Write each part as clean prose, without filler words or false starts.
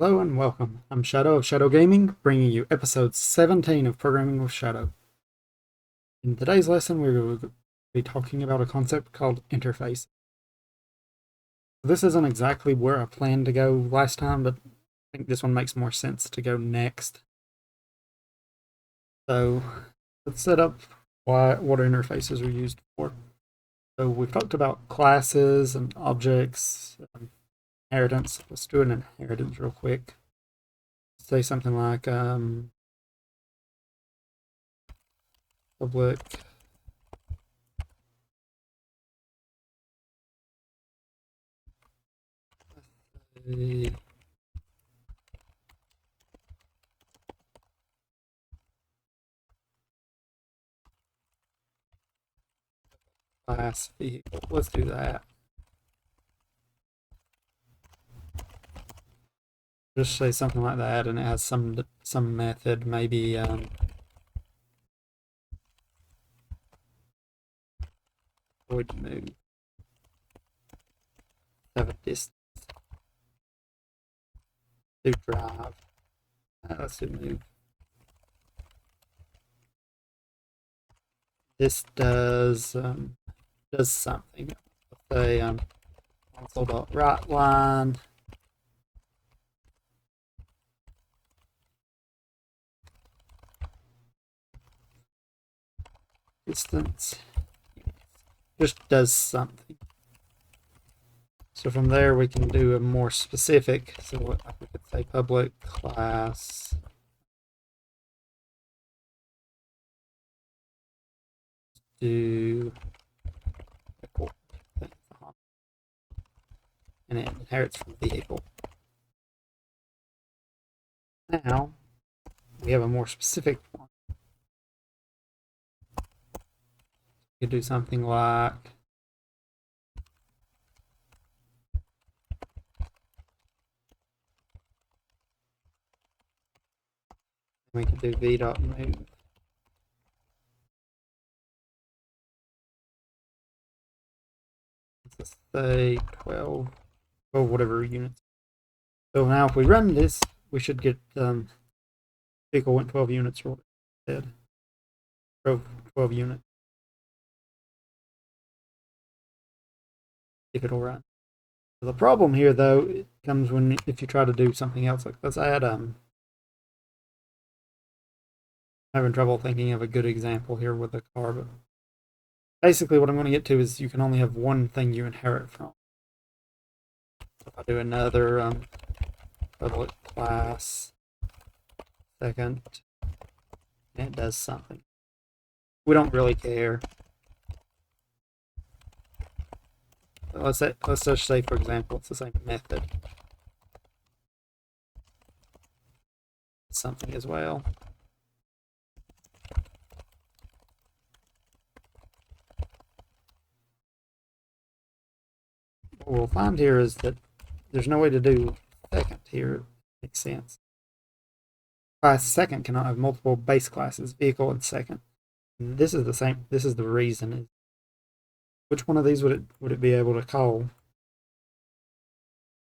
Hello and welcome. I'm Shadow of Shadow Gaming, bringing you episode 17 of Programming with Shadow. In today's lesson, we will be talking about a concept called interface. This isn't exactly where I planned to go last time, but I think this one makes more sense to go next. So let's set up what interfaces are used for. So we've talked about classes and objects, inheritance. Let's do an inheritance real quick. Say something like public class vehicle. Let's do that. Just say something like that, and it has some method, maybe void move, have a distance, do drive. Let's do move. This does something. Let's say console.write line. Distance just does something. So from there we can do a more specific. So what we could say public class do and it inherits from vehicle. Now we have a more specific one. You could do something like we could do v.move. Let's say 12 or whatever units. So now if we run this, we should get vehicle went 12 units instead. 12 units. If it'll run. The problem here though comes when if you try to do something else. Like let's add having trouble thinking of a good example here with the car, but basically what I'm going to get to is you can only have one thing you inherit from. So if I do another public class second, and it does something. We don't really care. Let's just say, for example, it's the same method. Something as well. What we'll find here is that there's no way to do second here. It makes sense. Class second cannot have multiple base classes, vehicle and second. And this is the same. This is the reason. Which one of these would it be able to call?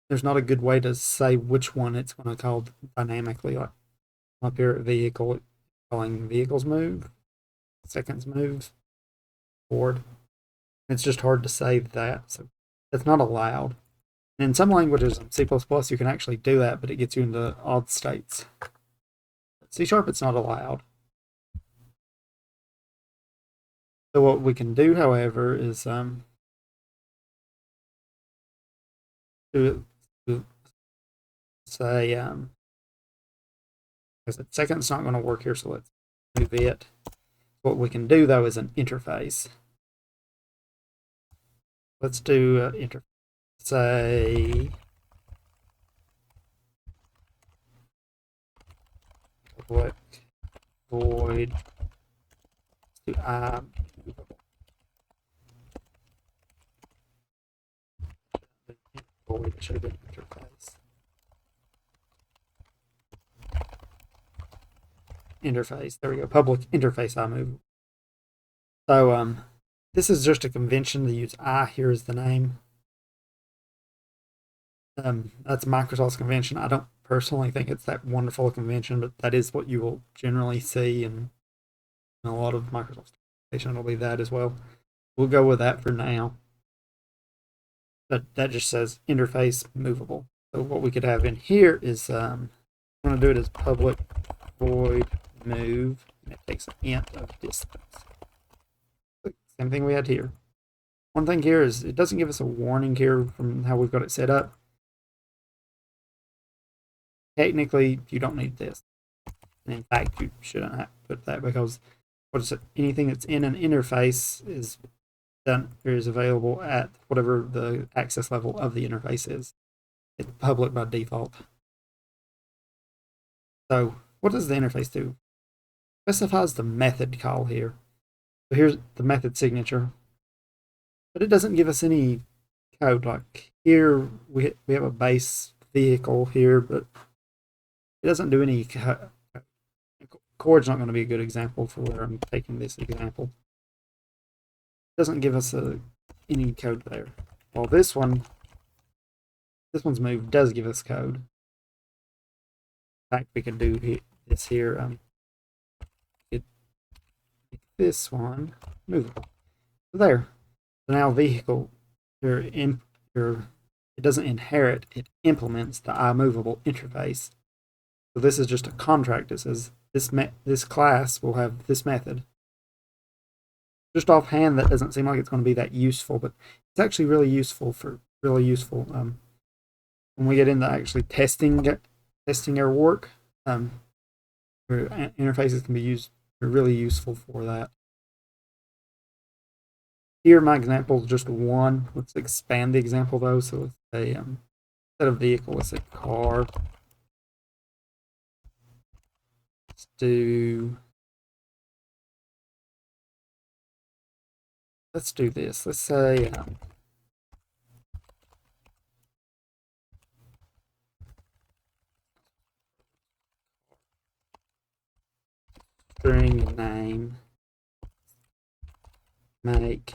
There's not a good way to say which one it's going to call dynamically. Like up here at vehicle, it's calling vehicles move, seconds move, forward. It's just hard to say that, so it's not allowed. And in some languages, in C++, you can actually do that, but it gets you into odd states. C#, it's not allowed. So what we can do, however, is say because the second's not going to work here, so let's move it. What we can do though is an interface. Let's do interface. Say public void to I void should have been interface. Interface. There we go. Public interface iMovable. So this is just a convention to use I here as the name. That's Microsoft's convention. I don't personally think it's that wonderful convention, but that is what you will generally see, and a lot of Microsoft application will be that as well. We'll go with that for now. But that just says interface movable. So what we could have in here is I'm going to do it as public void move, and it takes an int of distance. Same thing we had here. One thing here is it doesn't give us a warning here from how we've got it set up. Technically, you don't need this. And in fact, you shouldn't have to put that, because what is it? Anything that's in an interface is done or is available at whatever the access level of the interface is. It's public by default. So what does the interface do? It specifies the method call here. So here's the method signature, but it doesn't give us any code. Like here, we have a base vehicle here, but it doesn't do any code. Chord's not going to be a good example for where I'm taking this example. It doesn't give us any code there. Well, this one's move does give us code. In fact, we can do this here. Make this one movable. So there. So now vehicle, it doesn't inherit, it implements the iMovable interface. So this is just a contract. It says this class will have this method. Just offhand, that doesn't seem like it's going to be that useful, but it's actually really useful when we get into actually testing our work. Interfaces can be used. They're really useful for that. Here, my example is just one. Let's expand the example though. So let's say instead of vehicle, let's say car. Let's do this. Let's say string name make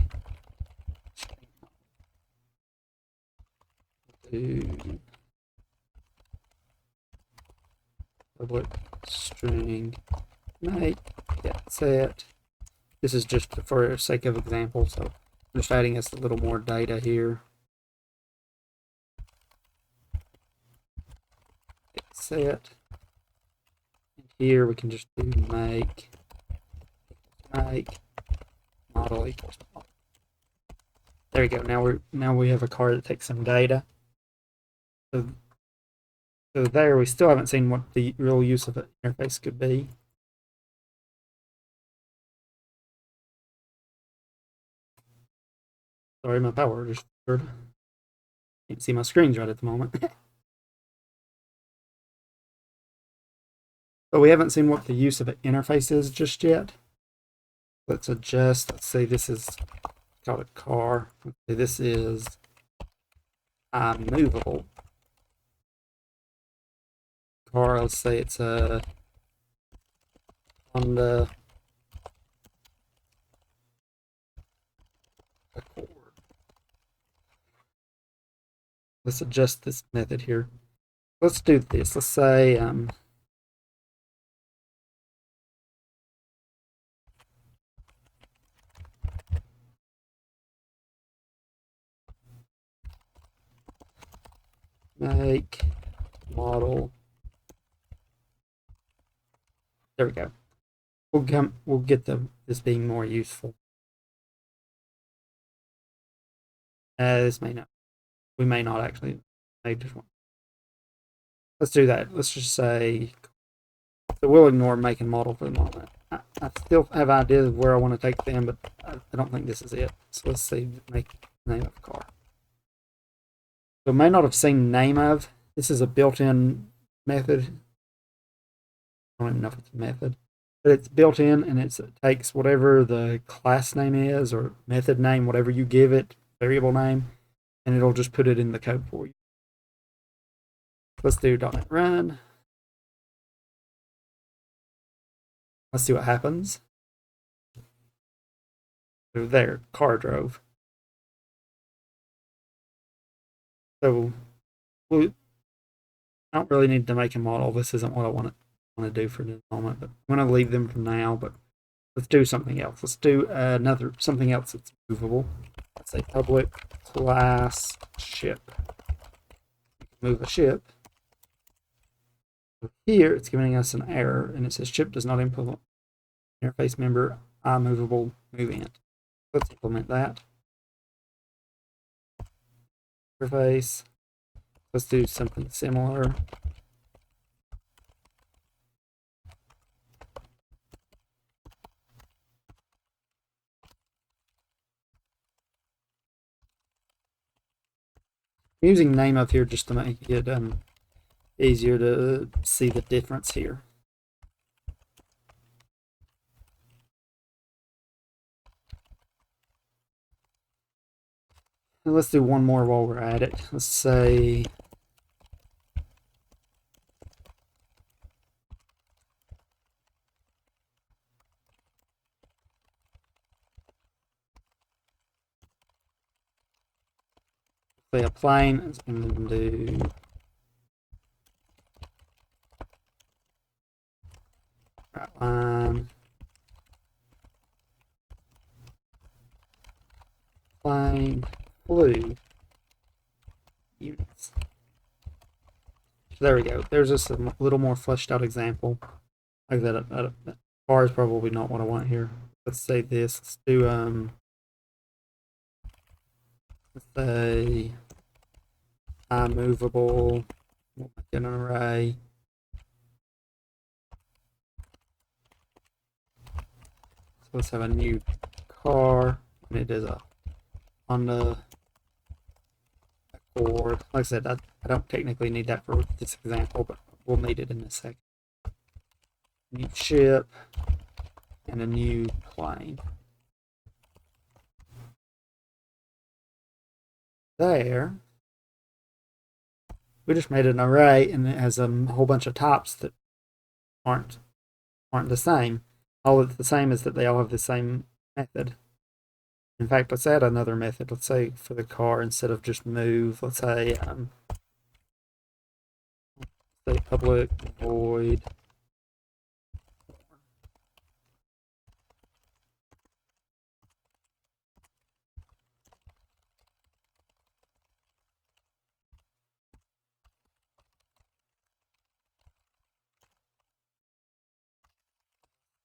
do public string make get set. This is just for the sake of example, so I'm just adding us a little more data here. Get set. And here we can just do make model equals model. There we go. Now we have a car that takes some data. So there we still haven't seen what the real use of an interface could be. Sorry, my power just occurred. Can't see my screens right at the moment. But we haven't seen what the use of an interface is just yet. Let's adjust. Let's say this is called a car. Let's say this is movable. Car, let's say it's a Honda Accord. Let's adjust this method here. Let's do this. Let's say make model. There we go. We'll get this being more useful. This may not. We may not actually make this one. Let's do that. Let's just say. So we'll ignore make and model for the moment. I still have ideas of where I want to take them, but I don't think this is it. So let's say make name of car. So may not have seen name of. This is a built-in method. I don't even know if it's a method, but it's built in, and it takes whatever the class name is or method name, whatever you give it, variable name, and it'll just put it in the code for you. Let's do .NET Run. Let's see what happens. So there, car drove. So I don't really need to make a model. This isn't what I want to do for the moment, but I'm going to leave them for now. But let's do something else. Let's do something else that's movable. Let's say public class ship. Move a ship. Here it's giving us an error, and it says ship does not implement interface member iMovable move int. Let's implement that. Interface. Let's do something similar. I'm using name up here just to make it easier to see the difference here. And let's do one more while we're at it. Let's say a plane, and then do right line, plane, blue units. So there we go. There's just a little more fleshed out example. Like that bar is probably not what I want here. Let's say this. Let's do let's say iMovable. We'll make it an array. So let's have a new car, and it is a Honda Accord. Like I said, I don't technically need that for this example, but we'll need it in a second. New ship and a new plane. There. We just made an array, and it has a whole bunch of types that aren't the same. All that's the same is that they all have the same method. In fact, let's add another method. Let's say for the car, instead of just move, let's say public void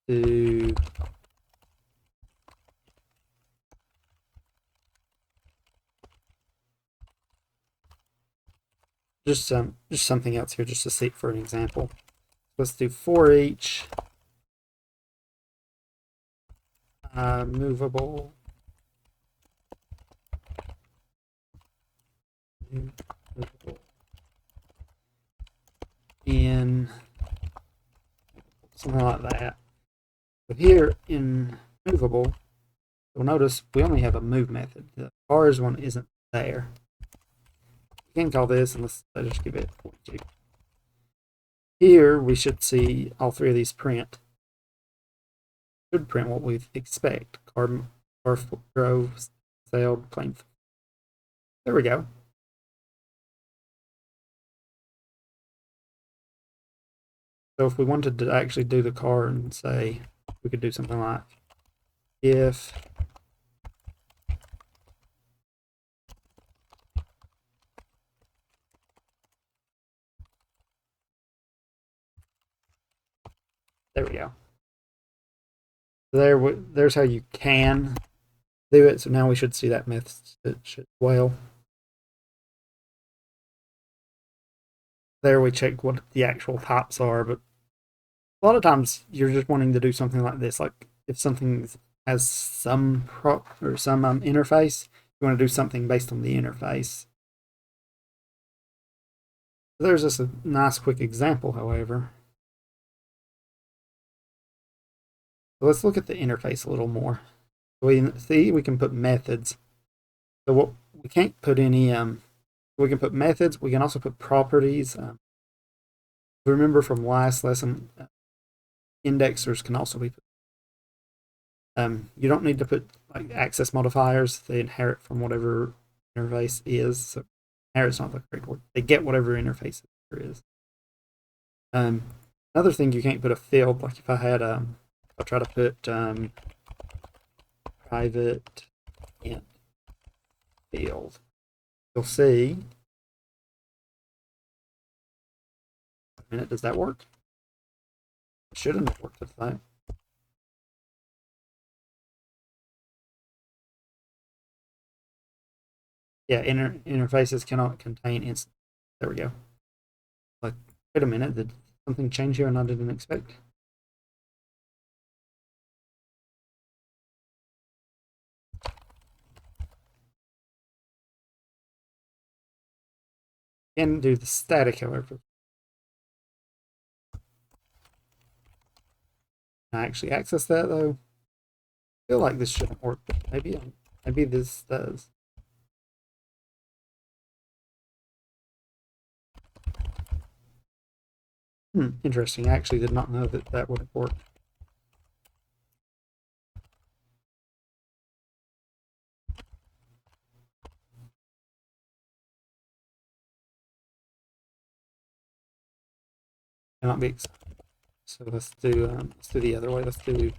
to just something else here, just to see for an example. Let's do for each movable in something like that. But here in movable, you'll notice we only have a move method. The cars one isn't there. You can call this, and let's just give it 42. Here we should see all three of these print. Should print what we expect. Car drove, sailed, plane. There we go. So if we wanted to actually do the car and say, we could do something like if there we go. There's how you can do it. So now we should see that message well. There we check what the actual types are, but a lot of times you're just wanting to do something like this. Like if something has some interface, you want to do something based on the interface. There's just a nice quick example, however. So let's look at the interface a little more. We see we can put methods. So what we can't put any we can put methods. We can also put properties. Remember from last lesson, indexers can also be put. You don't need to put like access modifiers. They inherit from whatever interface is. So inherit's not the correct word. They get whatever interface there is. Another thing, you can't put a field. Like if I had I'll try to put private int field. You'll see. A minute, does that work? It shouldn't have worked with that. Yeah, interfaces cannot contain instance. There we go. Like, wait a minute, did something change here and I didn't expect? Can do the static, however. Can I actually access that though? I feel like this shouldn't work, but maybe this does. Interesting. I actually did not know that that would work. Cannot be excited. So let's do the other way. Let's do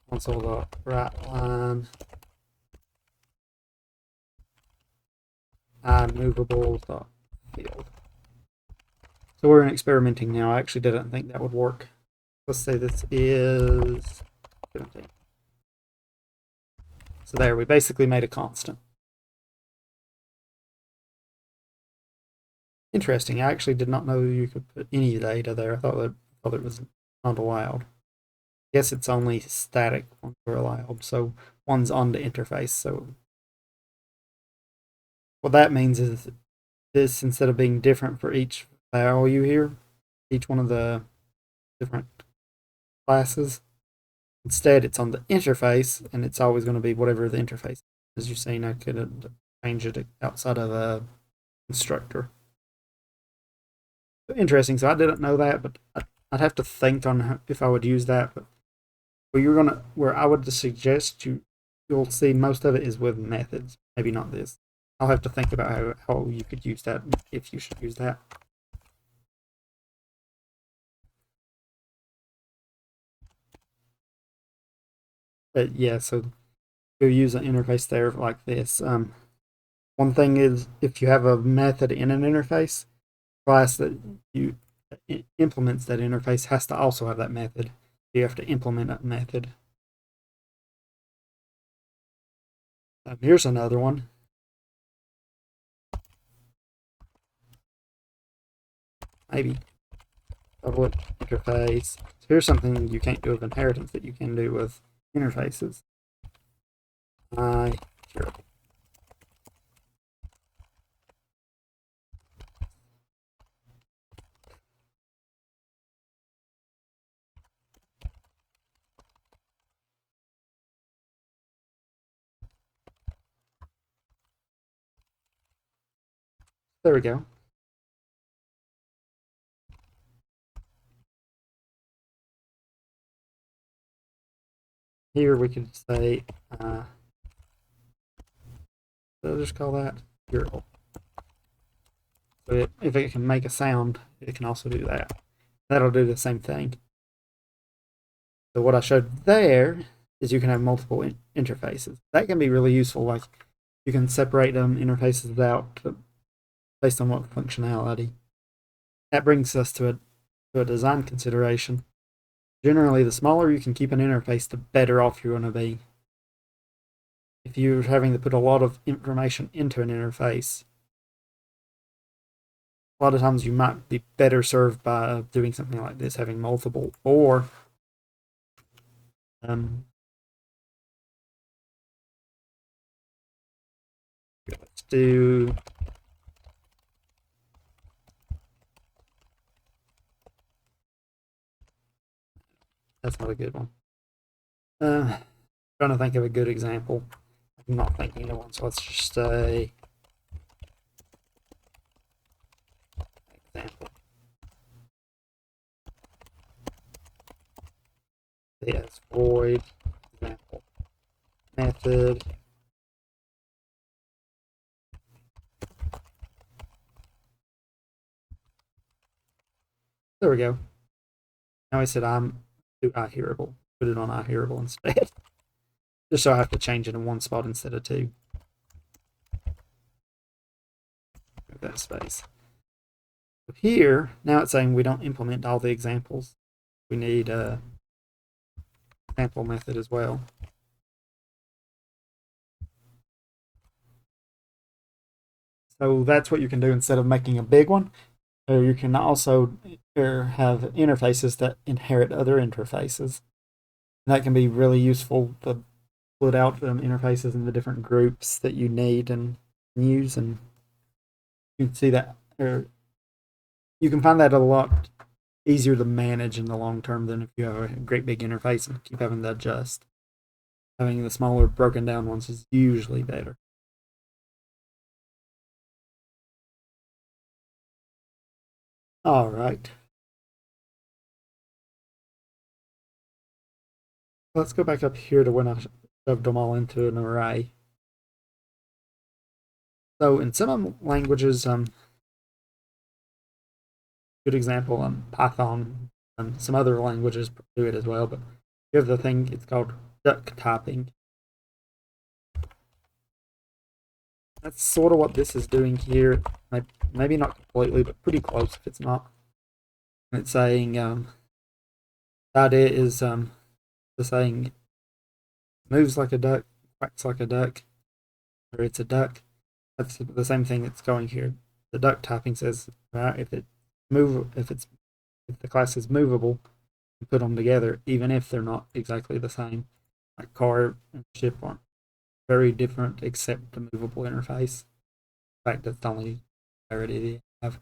console.write line iMovable.field. So we're experimenting now. I actually didn't think that would work. Let's say this is 17. So there, we basically made a constant. Interesting. I actually did not know you could put any data there. I thought it was not allowed. I guess it's only static ones are allowed. So one's on the interface. So what that means is this, instead of being different for each value here, each one of the different classes, instead it's on the interface, and it's always going to be whatever the interface. As you've seen, I could change it outside of a constructor. Interesting. So I didn't know that, but I'd have to think on if I would use that. But where I would suggest you'll see most of it is with methods. Maybe not this. I'll have to think about how you could use that, if you should use that. But yeah, so you'll use an interface there like this. One thing is, if you have a method in an interface, class that you implements that interface has to also have that method. You have to implement that method. Here's another one. Maybe public interface. So here's something you can't do with inheritance that you can do with interfaces. Sure. There we go. Here we could say, I'll just call that Euro. So if it can make a sound, it can also do that. That'll do the same thing. So what I showed there is you can have multiple interfaces. That can be really useful. Like you can separate them interfaces out based on what functionality. That brings us to a design consideration. Generally, the smaller you can keep an interface, the better off you're going to be. If you're having to put a lot of information into an interface, a lot of times you might be better served by doing something like this, having multiple, or let's do that's not a good one. Trying to think of a good example. I'm not thinking of one, so let's just say example. Yes, void example method. There we go. Now I said I'm to iHearable. Put it on iHearable instead. Just so I have to change it in one spot instead of two. That space. Here, now it's saying we don't implement all the examples. We need a sample method as well. So that's what you can do instead of making a big one. Or you can also have interfaces that inherit other interfaces. And that can be really useful to split out interfaces in the different groups that you need and use. And you can see that, or you can find that a lot easier to manage in the long term than if you have a great big interface and keep having to adjust. Having the smaller broken down ones is usually better. All right. Let's go back up here to when I shoved them all into an array. So in some languages, good example, Python and some other languages do it as well, but you have the thing, it's called duck typing. That's sort of what this is doing here. Maybe not completely, but pretty close if it's not. And it's saying, the idea is the saying moves like a duck, quacks like a duck, or it's a duck. That's the same thing that's going here. The duck typing says, right, if the class is movable, you put them together, even if they're not exactly the same. Like car and ship aren't very different except the movable interface. In fact, that's the only clarity they have.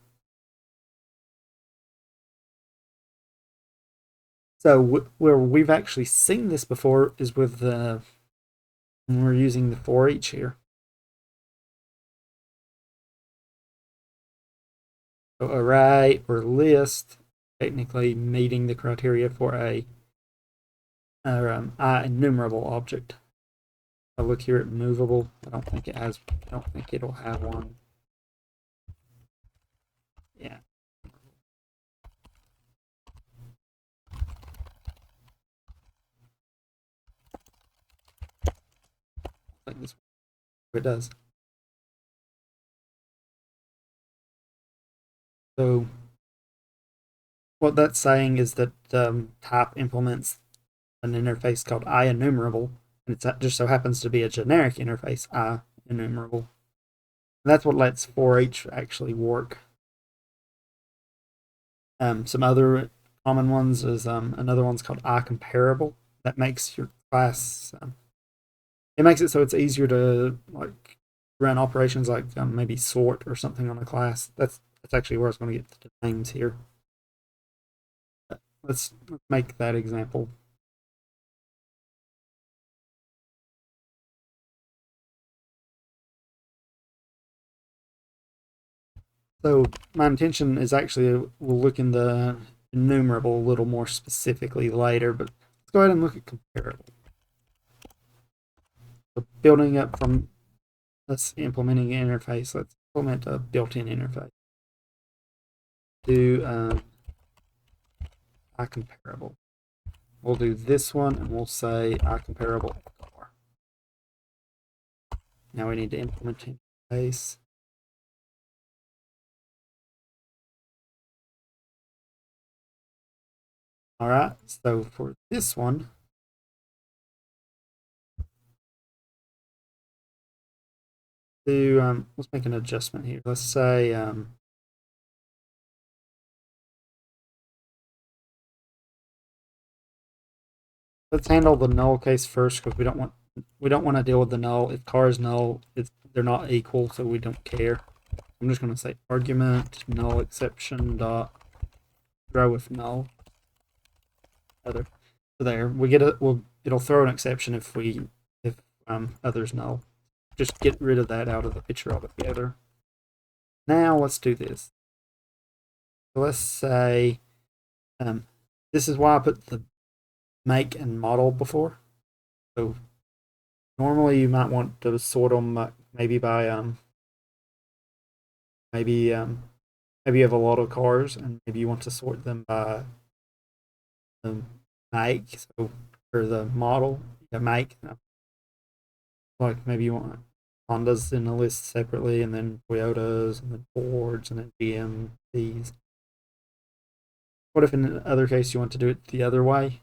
So where we've actually seen this before is with when we're using the for each here. So array or list, technically meeting the criteria for a enumerable object. I look here at movable. I don't think it'll have one. Yeah. I think this it does. So what that's saying is that type implements an interface called IEnumerable, and it just so happens to be a generic interface, IEnumerable. And that's what lets for each actually work. Some other common ones is another one's called IComparable. That makes your class it makes it so it's easier to like run operations like maybe sort or something on a class. That's actually where I was going to get to the names here. Let's make that example. So my intention is actually we'll look in the enumerable a little more specifically later, but let's go ahead and look at comparable. So building up from us implementing an interface, let's implement a built-in interface. Do IComparable. We'll do this one and we'll say IComparable car. Now we need to implement interface. All right, so for this one, let's make an adjustment here. Let's say let's handle the null case first because we don't want to deal with the null. If car is null, they're not equal, so we don't care. I'm just going to say argument null exception dot throw with null. Other. So there we get it'll throw an exception if others null. Just get rid of that out of the picture altogether. Now let's do this. So let's say this is why I put the make and model before. So normally you might want to sort them maybe by maybe you have a lot of cars and maybe you want to sort them by the make, so or the model, the make. Like maybe you want Hondas in a list separately, and then Toyotas, and then Fords, and then GMCs. What if in the other case you want to do it the other way?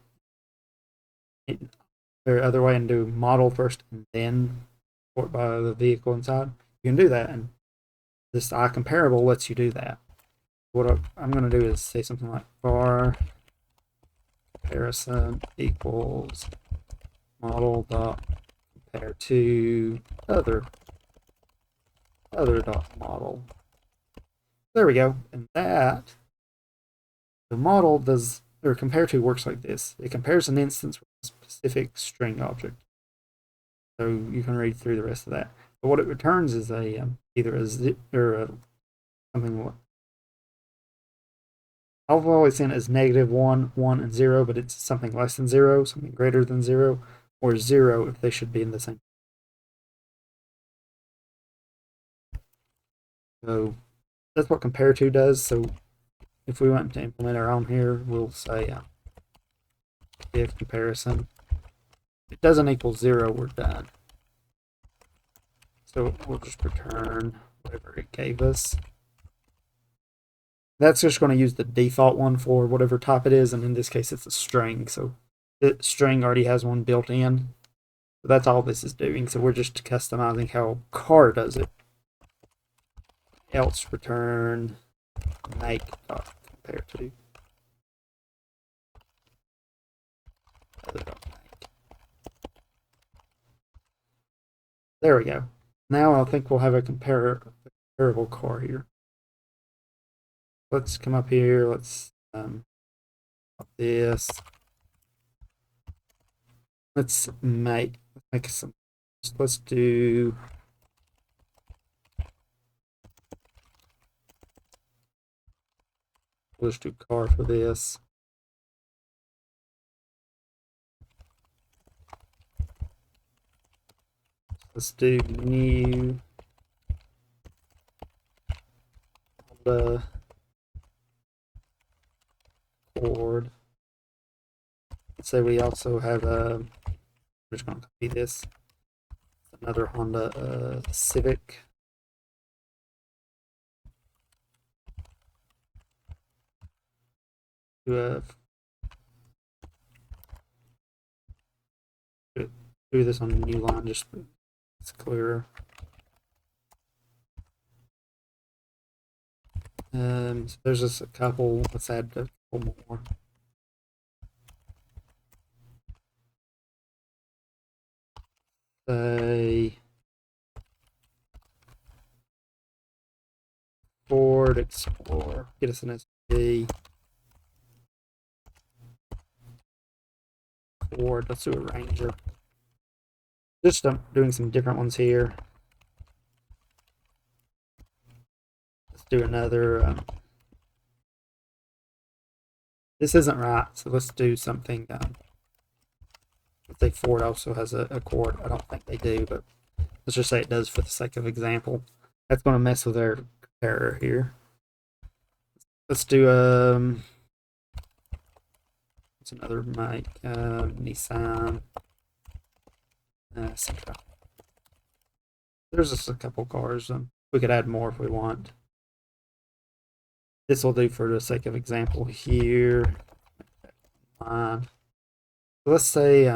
Or other way and do model first and then sort by the vehicle inside? You can do that, and this iComparable lets you do that. What I'm going to do is say something like car comparison equals model dot compare to other dot model. There we go. And that the model does, or compare to, works like this. It compares an instance with a specific string object. So you can read through the rest of that. But what it returns is a either a zip or a something. I've always seen it as -1, 1, and 0, but it's something less than 0, something greater than 0, or 0 if they should be in the same. So that's what compare to does. So if we want to implement our own here, we'll say if comparison, if it doesn't equal 0, we're done. So we'll just return whatever it gave us. That's just going to use the default one for whatever type it is, and in this case it's a string. So the string already has one built in. So that's all this is doing. So we're just customizing how car does it. Else return make dot compare to other dot make. There we go. Now I think we'll have a comparable car here. Let's come up here. Let's this. Let's make some. Let's do. Let's do car for this. Let's do new Honda Ford. Let's say we also have a. We're just going to copy this. Another Honda Civic. Do this on a new line, just it's clearer. So there's just a couple. Let's add a couple more. Say Ford Explorer. Get us an SV. Ford. Let's do a Ranger. Just doing some different ones here. Let's do another. This isn't right, so let's do something. Let's say Ford also has a Accord. I don't think they do, but let's just say it does for the sake of example. That's going to mess with our comparer here. Let's do what's another mic? Nissan. Sentra. There's just a couple cars. We could add more if we want. This will do for the sake of example here. So let's say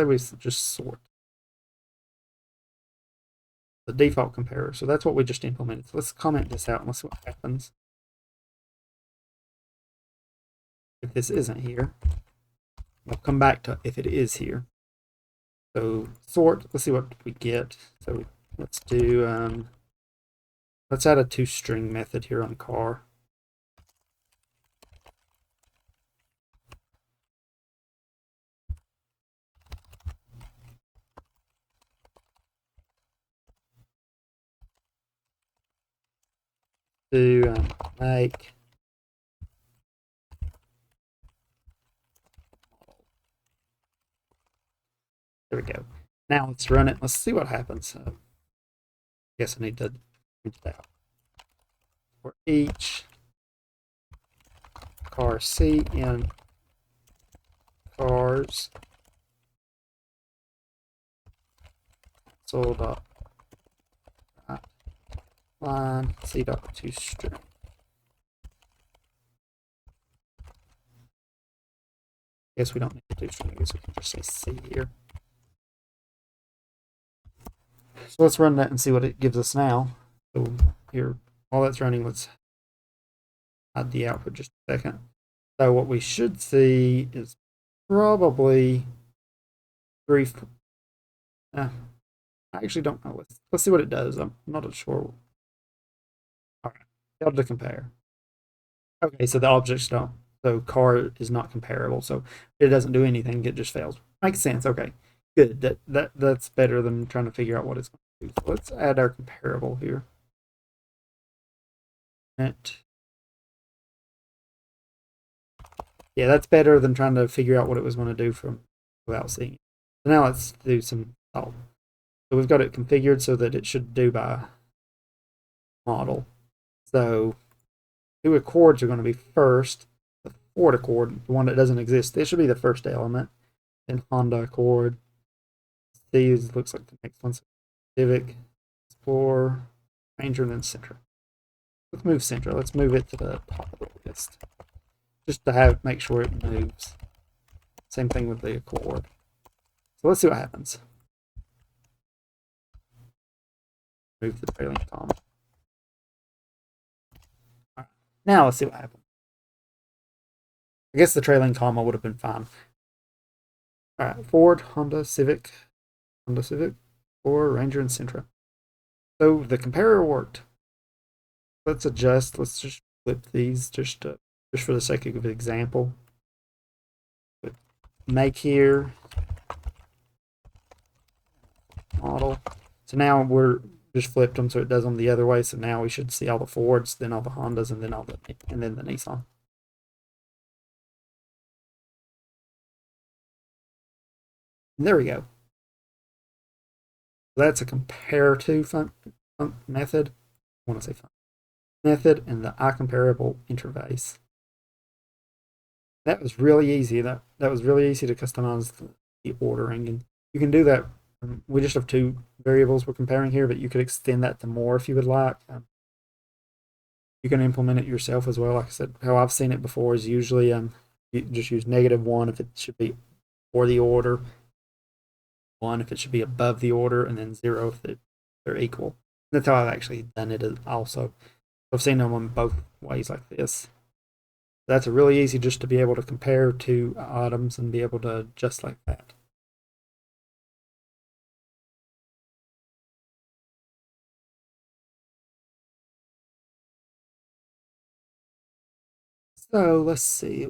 we just sort the default comparer. So that's what we just implemented. So let's comment this out and let's see what happens. If this isn't here, we'll come back to if it is here. So sort, let's see what we get. So let's do, let's add a toString method here on car. Do make There we go. Now let's run it. Let's see what happens. I guess I need to print it out. For each car C in cars sold up line C dot to string. Guess we don't need to do string. I guess we can just say C here. So let's run that and see what it gives us now. So here, while that's running, let's hide the output just a second. So what we should see is probably three. I actually don't know. Let's see what it does. I'm not sure. All right, failed to compare. Okay, so the objects don't. So car is not comparable. So it doesn't do anything. It just fails. Makes sense. Okay, good. That's better than trying to figure out what it's going to do. So let's add our comparable here. Yeah, that's better than trying to figure out what it was going to do from without seeing it. So now let's do some solve. So we've got it configured so that it should do by model. So two accords are going to be first. The Ford Accord, the one that doesn't exist, this should be the first element. Then Honda Accord. These looks like the next one. Civic, Explorer, Ranger, and then Sentra. Let's move Sentra. Let's move it to the top of the list. Just to make sure it moves. Same thing with the Accord. So let's see what happens. Move the trailing comma. Right. Now let's see what happens. I guess the trailing comma would have been fine. All right, Ford, Honda Civic, or Ranger and Sentra. So the comparer worked. Let's adjust. Let's just flip these just for the sake of example. Make here model. So now we're just flipped them so it does them the other way. So now we should see all the Fords, then all the Hondas, and then the Nissan. And there we go. That's a compare to method. I want to say method and the iComparable interface. That was really easy. That was really easy to customize the ordering, and you can do that. We just have two variables we're comparing here, but you could extend that to more if you would like. You can implement it yourself as well. Like I said, how I've seen it before is usually you just use -1 if it should be for the order, 1 if it should be above the order, and then 0 if they're equal. That's how I've actually done it also. I've seen them on both ways like this. That's really easy just to be able to compare two items and be able to adjust like that. So let's see.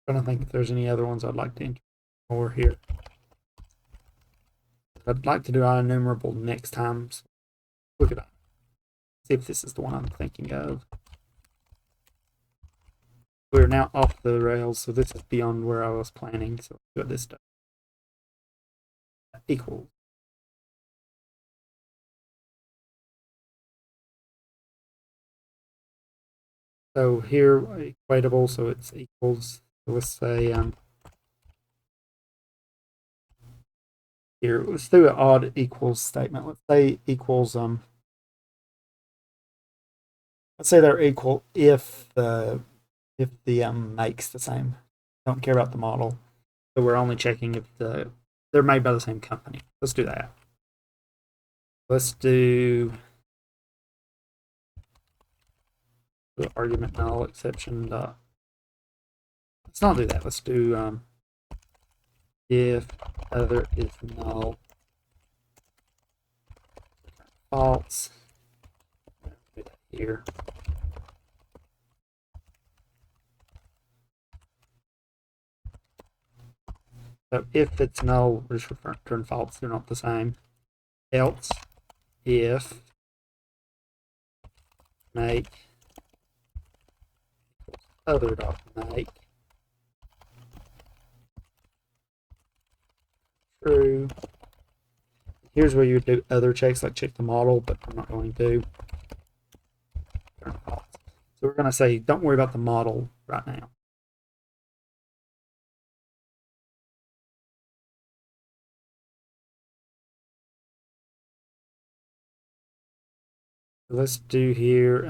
I don't think if there's any other ones I'd like to enter more here. I'd like to do IEnumerable next time. So look at that. See if this is the one I'm thinking of. We're now off the rails, so this is beyond where I was planning. So let's do what this does. Equals. So here, equatable, so it's equals. So let's say here, let's do an odd equals statement. Let's say equals let's say they're equal if the make's the same. Don't care about the model. So we're only checking if they're made by the same company. Let's do that. Let's do the argument null exception. Let's not do that. Let's do if other is null, false. Do that here. So if it's null, we're just return false. They're not the same. Else, if make other dot make through. Here's where you would do other checks, like check the model, but I'm not going to. Turn it off. So we're going to say, don't worry about the model right now. So let's do here.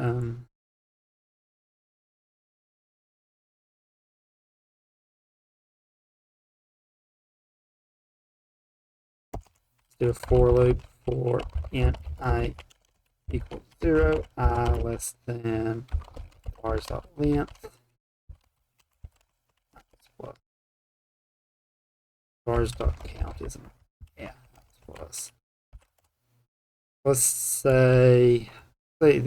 Do a for loop for int I equals 0, I less than bars.length. Bars.count isn't, yeah, that's plus. Let's say where's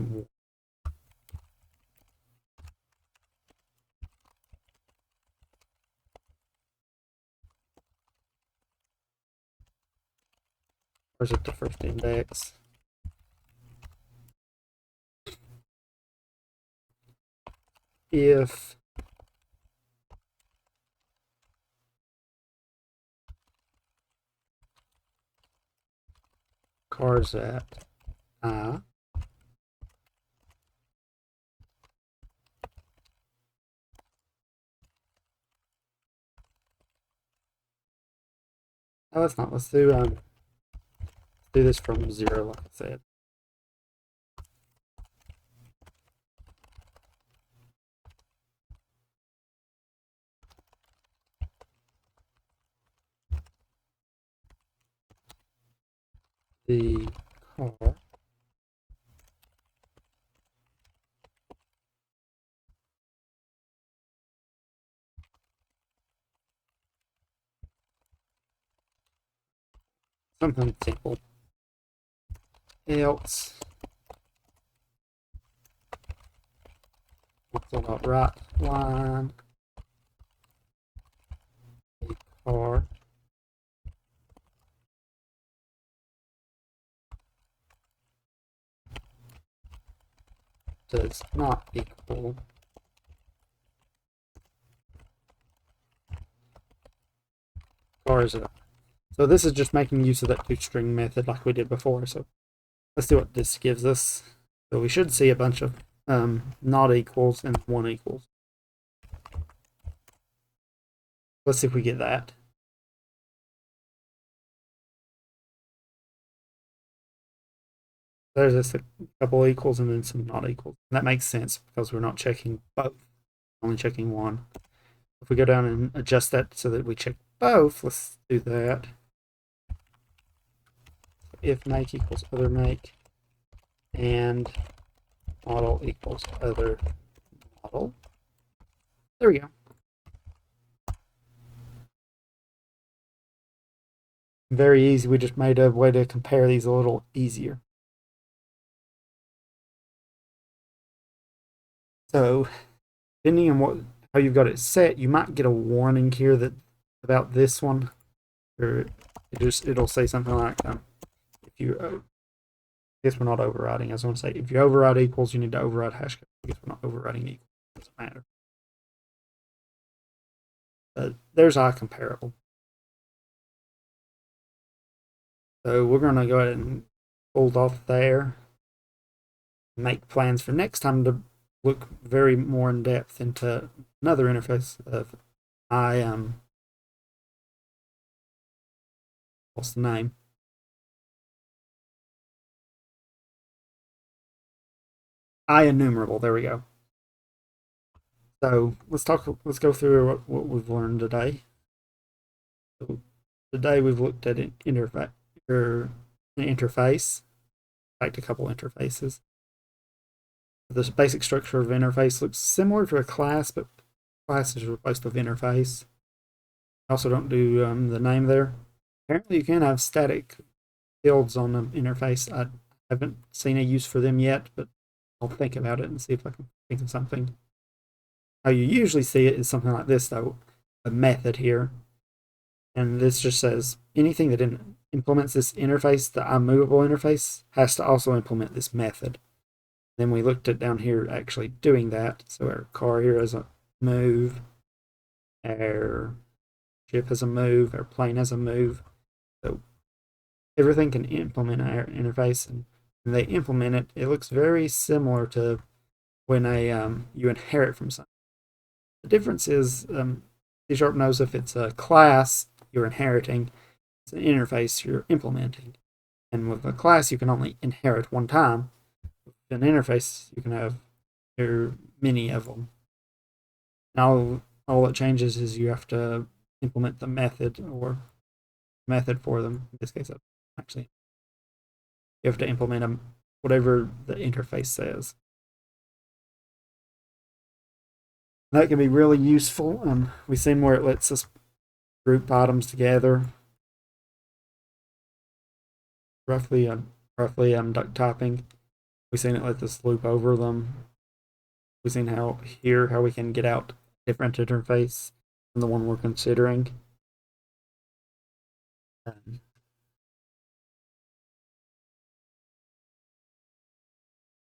it, the first index? If cars at I oh, that's not, let's do this from 0, like I said. The car something simple. Else right line a car does not equal cars at I. So this is just making use of that toString method like we did before. So let's see what this gives us. So we should see a bunch of not equals and one equals. Let's see if we get that. There's just a couple equals and then some not equals. And that makes sense because we're not checking both, only checking one. If we go down and adjust that so that we check both, let's do that. If make equals other make and model equals other model. There we go. Very easy. We just made a way to compare these a little easier. So, depending on how you've got it set, you might get a warning here that about this one, or it'll say something like if you. I guess we're not overriding. I was going to say if you override equals, you need to override hash code. I guess we're not overriding equals. It doesn't matter. There's our comparable. So we're going to go ahead and hold off there. Make plans for next time to look very more in depth into another interface of what's the name? IEnumerable. There we go. So let's go through what we've learned today. So today we've looked at an interface, back a couple interfaces. The basic structure of interface looks similar to a class, but class is replaced with interface. Also don't do the name there. Apparently you can have static fields on the interface. I haven't seen a use for them yet, but I'll think about it and see if I can think of something. How you usually see it is something like this, though, a method here. And this just says anything that implements this interface, the iMovable interface, has to also implement this method. Then we looked at down here actually doing that. So our car here has a move, our ship has a move, our plane has a move. So everything can implement our interface, and when they implement it, it looks very similar to when you inherit from something. The difference is C# knows if it's a class you're inheriting, it's an interface you're implementing. And with a class, you can only inherit one time. With an interface, you can have many of them. Now, all that changes is you have to implement the method for them. In this case, actually, you have to implement them, whatever the interface says. That can be really useful. We've seen where it lets us group items together. Roughly duck typing. We've seen it let us loop over them. We've seen how we can get out different interface than the one we're considering.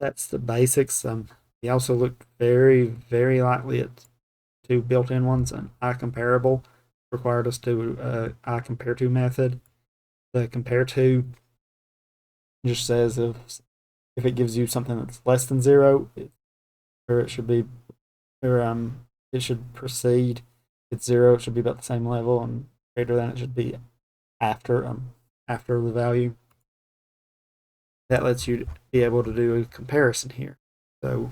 That's the basics. We also looked very, very lightly at two built-in ones. An iComparable required us to iCompare_to method. The compare_to just says if it gives you something that's less than 0, it should proceed. If it's 0, it should be about the same level, and greater than, it should be after the value. That lets you be able to do a comparison here. So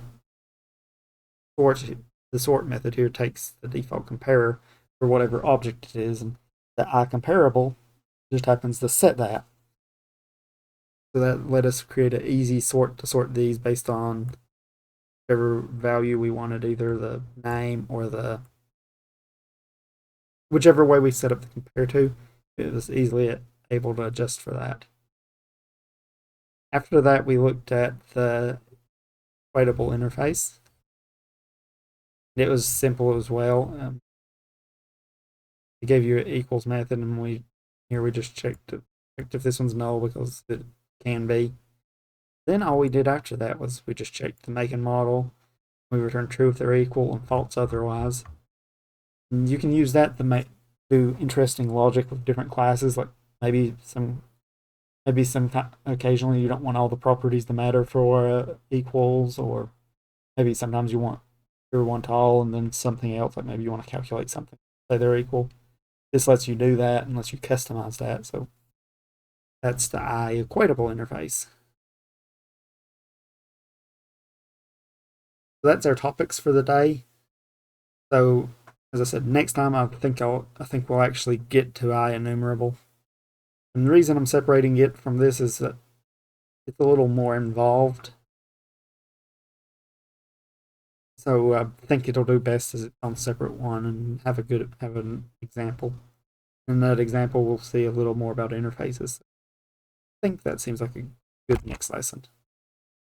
the sort method here takes the default comparer for whatever object it is, and the iComparable just happens to set that. So that let us create an easy sort to sort these based on whatever value we wanted, either the name or whichever way we set up the compare_to. It was easily able to adjust for that. After that, we looked at the equatable interface. It was simple as well. It gave you an equals method, and we just checked if this one's null because it can be. Then all we did after that was we just checked the make and model. We returned true if they're equal and false otherwise. And you can use that to do interesting logic with different classes, like maybe occasionally you don't want all the properties to matter for equals, or maybe sometimes you want true one to all and then something else, like maybe you want to calculate something, say they're equal. This lets you do that and lets you customize that. So that's the iEquatable interface. So that's our topics for the day. So as I said, next time I think we'll actually get to iEnumerable. And the reason I'm separating it from this is that it's a little more involved. So I think it'll do best as its own separate one and have an example. In that example, we'll see a little more about interfaces. I think that seems like a good next lesson.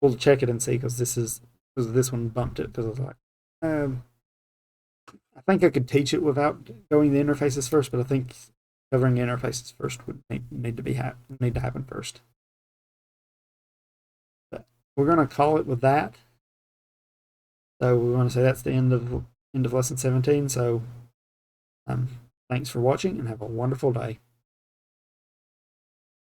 We'll check it and see, because this one bumped it because I was like, I think I could teach it without going the interfaces first, but I think covering interfaces first would need to happen first. But we're going to call it with that. So we want to say that's the end of lesson 17. So thanks for watching and have a wonderful day.